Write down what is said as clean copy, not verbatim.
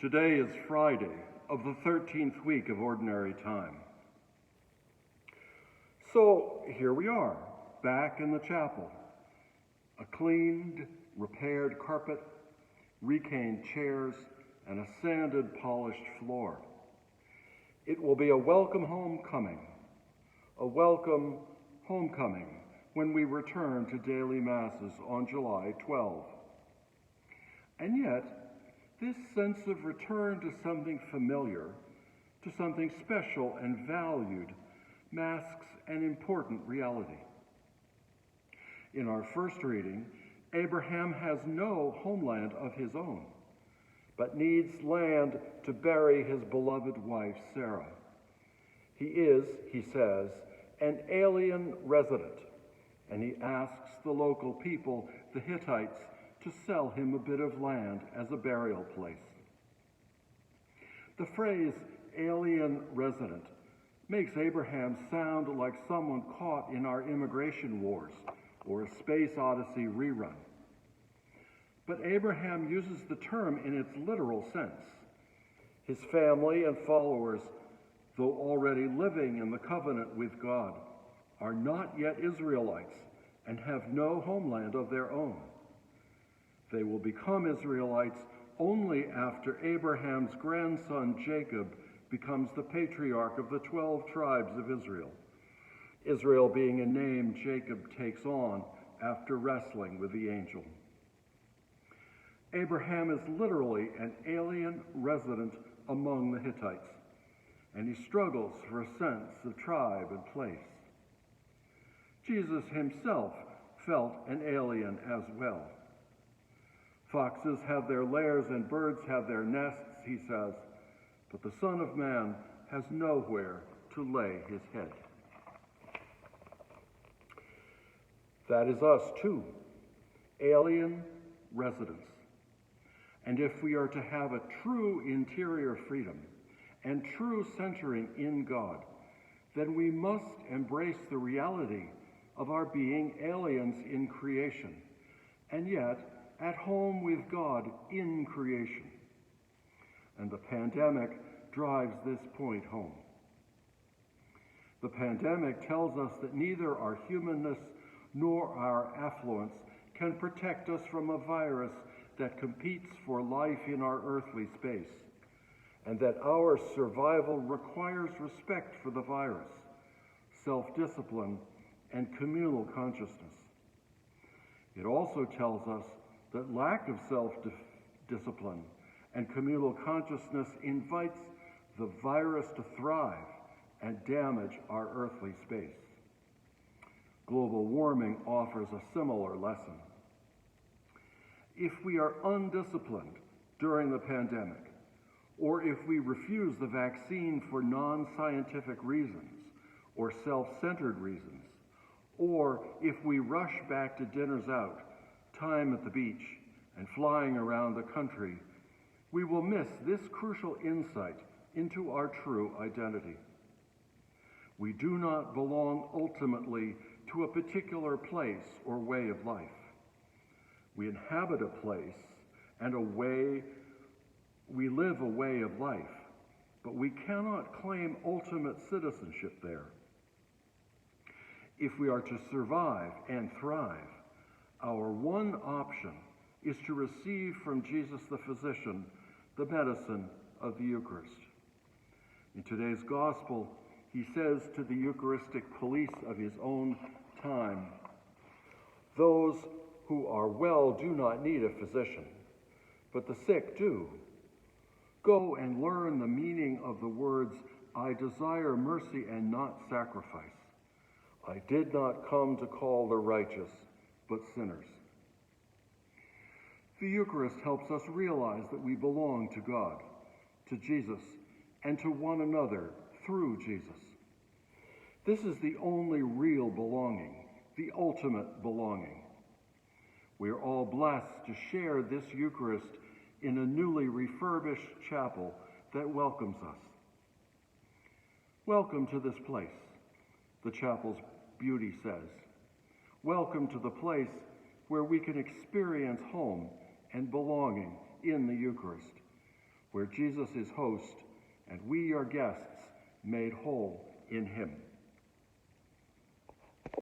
Today is Friday of the 13th week of Ordinary Time. So here we are, back in the chapel. A cleaned, repaired carpet, recaned chairs, and a sanded, polished floor. It will be a welcome homecoming when we return to daily masses on July 12. And yet, this sense of return to something familiar, to something special and valued, masks an important reality. In our first reading, Abraham has no homeland of his own, but needs land to bury his beloved wife, Sarah. He is, he says, an alien resident, and he asks the local people, the Hittites, to sell him a bit of land as a burial place. The phrase alien resident makes Abraham sound like someone caught in our immigration wars or a Space Odyssey rerun. But Abraham uses the term in its literal sense. His family and followers, though already living in the covenant with God, are not yet Israelites and have no homeland of their own. They will become Israelites only after Abraham's grandson Jacob becomes the patriarch of the 12 tribes of Israel, Israel being a name Jacob takes on after wrestling with the angel. Abraham is literally an alien resident among the Hittites, and he struggles for a sense of tribe and place. Jesus himself felt an alien as well. Foxes have their lairs and birds have their nests, he says, but the Son of Man has nowhere to lay his head. That is us too, alien residents. And if we are to have a true interior freedom and true centering in God, then we must embrace the reality of our being aliens in creation, and yet at home with God in creation. And the pandemic drives this point home. The pandemic tells us that neither our humanness nor our affluence can protect us from a virus that competes for life in our earthly space, and that our survival requires respect for the virus, self-discipline, and communal consciousness. It also tells us that lack of self-discipline and communal consciousness invites the virus to thrive and damage our earthly space. Global warming offers a similar lesson. If we are undisciplined during the pandemic, or if we refuse the vaccine for non-scientific reasons or self-centered reasons, or if we rush back to dinners out, time at the beach, and flying around the country, we will miss this crucial insight into our true identity. We do not belong ultimately to a particular place or way of life. We inhabit a place and a way, we live a way of life, but we cannot claim ultimate citizenship there. If we are to survive and thrive, our one option is to receive from Jesus the physician the medicine of the Eucharist. In today's gospel, he says to the Eucharistic police of his own time, "Those who are well do not need a physician, but the sick do. Go and learn the meaning of the words, 'I desire mercy and not sacrifice.' I did not come to call the righteous, but sinners." The Eucharist helps us realize that we belong to God, to Jesus, and to one another through Jesus. This is the only real belonging, the ultimate belonging. We are all blessed to share this Eucharist in a newly refurbished chapel that welcomes us. Welcome to this place, the chapel's beauty says. Welcome to the place where we can experience home and belonging in the Eucharist, where Jesus is host and we are guests made whole in him.